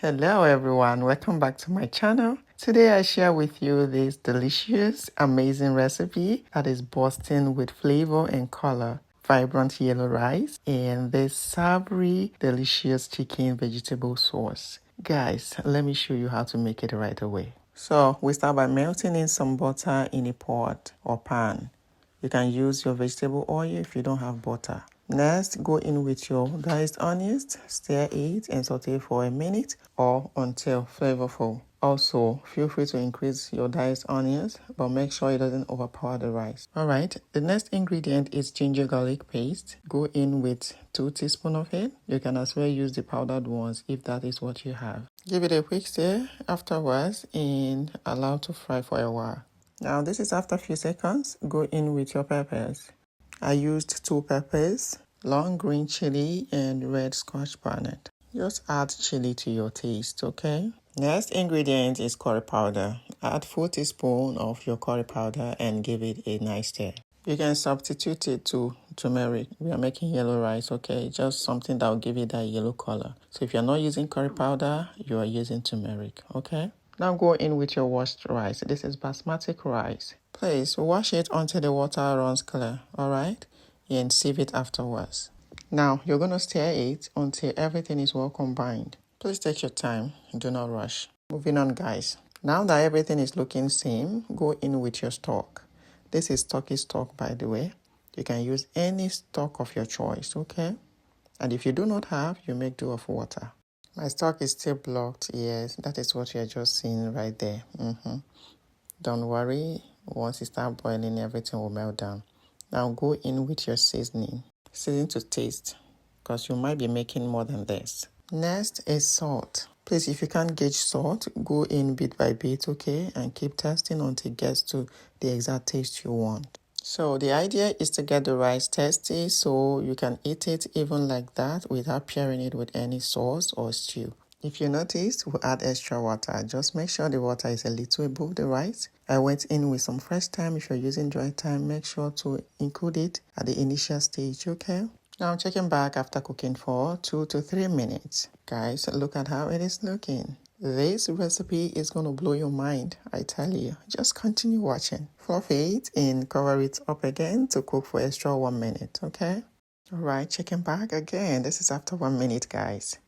Hello everyone, welcome back to my channel. Today I share with you this delicious, amazing recipe that is bursting with flavor and color. Vibrant yellow rice and this savory, delicious chicken vegetable sauce. Guys, let me show you how to make it right away. So we start by melting in some butter in a pot or pan. You can use your vegetable oil if you don't have butter. Next, go in with your diced onions, stir it and saute for a minute or until flavorful. Also, feel free to increase your diced onions, but make sure it doesn't overpower the rice. Alright, the next ingredient is ginger garlic paste. Go in with 2 teaspoons of it. You can as well use the powdered ones if that is what you have. Give it a quick stir afterwards and allow to fry for a while. Now this is after a few seconds. Go in with your peppers. I used 2 peppers, long green chili and red scotch bonnet. Just add chili to your taste, okay? Next ingredient is curry powder. Add 4 teaspoons of your curry powder and give it a nice stir. You can substitute it to turmeric. We are making yellow rice, okay? Just something that will give it that yellow color. So if you're not using curry powder, you are using turmeric, okay? Now go in with your washed rice. This is basmati rice. Please wash it until the water runs clear, alright? And sieve it afterwards. Now you're going to stir it until everything is well combined. Please take your time, do not rush. Moving on guys. Now that everything is looking same, go in with your stock. This is turkey stock by the way. You can use any stock of your choice, okay? And if you do not have, you make do of water. My stock is still blocked, yes, that is what you're just seeing right there. Don't worry, once it starts boiling, everything will melt down. Now go in with your seasoning. Season to taste, because you might be making more than this. Next is salt. Please, if you can't gauge salt, go in bit by bit, okay? And keep testing until it gets to the exact taste you want. So the idea is to get the rice tasty so you can eat it even like that without pairing it with any sauce or stew. If you noticed, we'll add extra water. Just make sure the water is a little above the rice. I went in with some fresh thyme. If you're using dry thyme, make sure to include it at the initial stage, okay? Now I'm checking back after cooking for 2 to 3 minutes. Guys, look at how it is looking. This recipe is going to blow your mind, I tell you. Just continue watching. Fluff it and cover it up again to cook for extra 1 minute, okay? Alright, checking back again. This is after 1 minute, guys.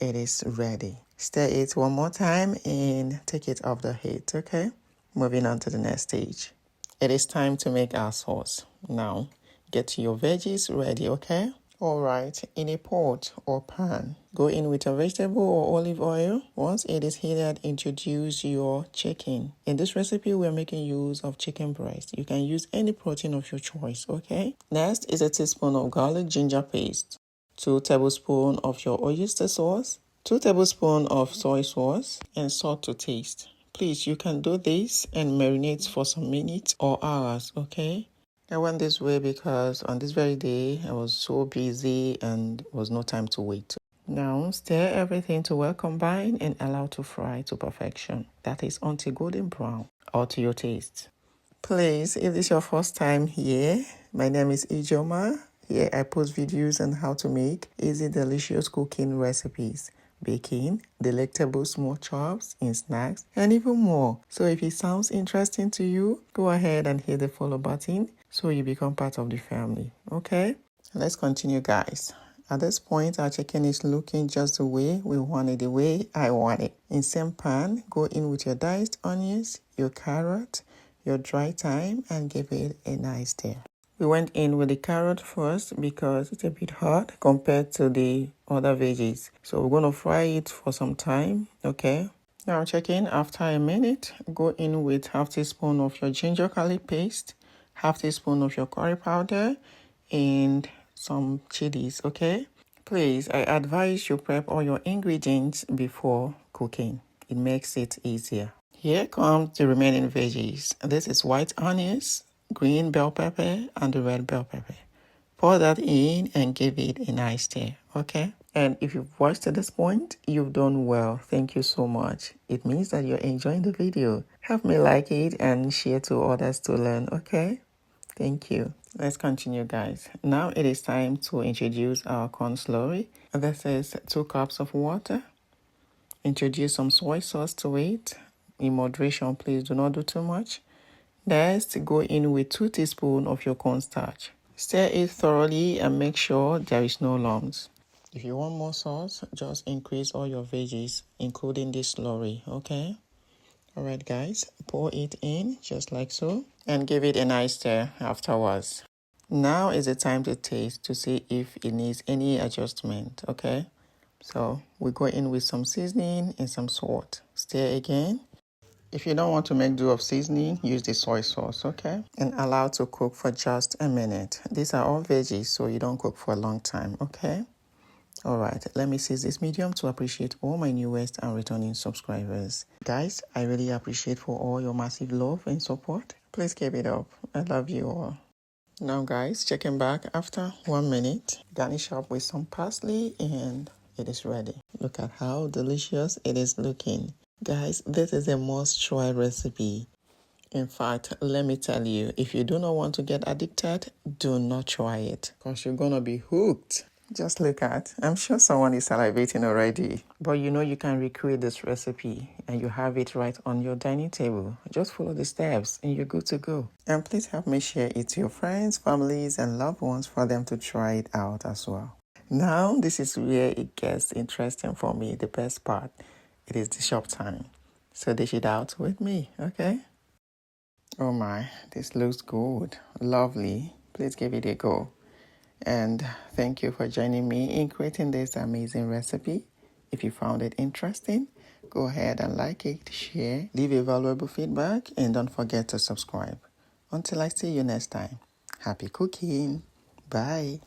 It is ready. Stir it one more time and take it off the heat, okay? Moving on to the next stage. It is time to make our sauce. Now, get your veggies ready, okay? Alright, in a pot or pan, go in with a vegetable or olive oil. Once it is heated, introduce your chicken. In this recipe, we're making use of chicken breast. You can use any protein of your choice, okay? Next is a teaspoon of garlic ginger paste, 2 tablespoons of your oyster sauce, 2 tablespoons of soy sauce, and salt to taste. Please, you can do this and marinate for some minutes or hours, okay? I went this way because on this very day, I was so busy and was no time to wait. Now, stir everything to well combine and allow to fry to perfection. That is until golden brown or to your taste. Please, if this is your first time here, my name is Ijoma. Here I post videos on how to make easy, delicious cooking recipes, baking, delectable small chops in snacks, and even more. So if it sounds interesting to you, go ahead and hit the follow button so you become part of the family, okay? Let's continue, guys. At this point, our chicken is looking just the way we want it, the way I want it. In same pan, go in with your diced onions, your carrot, your dry thyme, and give it a nice stir. We went in with the carrot first because it's a bit hot compared to the other veggies. So we're going to fry it for some time, okay? Now check in after a minute. Go in with half teaspoon of your ginger garlic paste, half teaspoon of your curry powder, and some chilies, okay? Please, I advise you prep all your ingredients before cooking. It makes it easier. Here comes the remaining veggies. This is white onions, green bell pepper, and the red bell pepper. Pour that in and give it a nice stir, okay? And if you've watched to this point, you've done well. Thank you so much. It means that you're enjoying the video. Help me like it and share to others to learn, okay? Thank you. Let's continue, guys. Now it is time to introduce our corn slurry. This is 2 cups of water, Introduce some soy sauce to it. In moderation, please do not do too much. Next, go in with 2 teaspoons of your cornstarch. Stir it thoroughly and make sure there is no lumps. If you want more sauce, just increase all your veggies, including this slurry, okay? Alright guys, pour it in just like so and give it a nice stir afterwards. Now is the time to taste to see if it needs any adjustment, okay? So we go in with some seasoning and some salt. Stir again. If you don't want to make do of seasoning, use the soy sauce, okay? And allow to cook for just a minute. These are all veggies, so you don't cook for a long time, okay? All right, let me seize this medium to appreciate all my newest and returning subscribers. Guys, I really appreciate for all your massive love and support. Please keep it up. I love you all. Now guys, checking back after 1 minute. Garnish up with some parsley and it is ready. Look at how delicious it is looking. Guys, this is a must-try recipe. In fact, let me tell you, if you do not want to get addicted, do not try it because you're gonna be hooked. Just look at, I'm sure someone is salivating already. But you know you can recreate this recipe and you have it right on your dining table. Just follow the steps and you're good to go. And please help me share it to your friends, families, and loved ones for them to try it out as well. Now, this is where it gets interesting for me, the best part. It is the shop time. So dish it out with me, okay? Oh my, this looks good. Lovely. Please give it a go. And thank you for joining me in creating this amazing recipe. If you found it interesting, go ahead and like it, share, leave a valuable feedback, and don't forget to subscribe. Until I see you next time, happy cooking. Bye.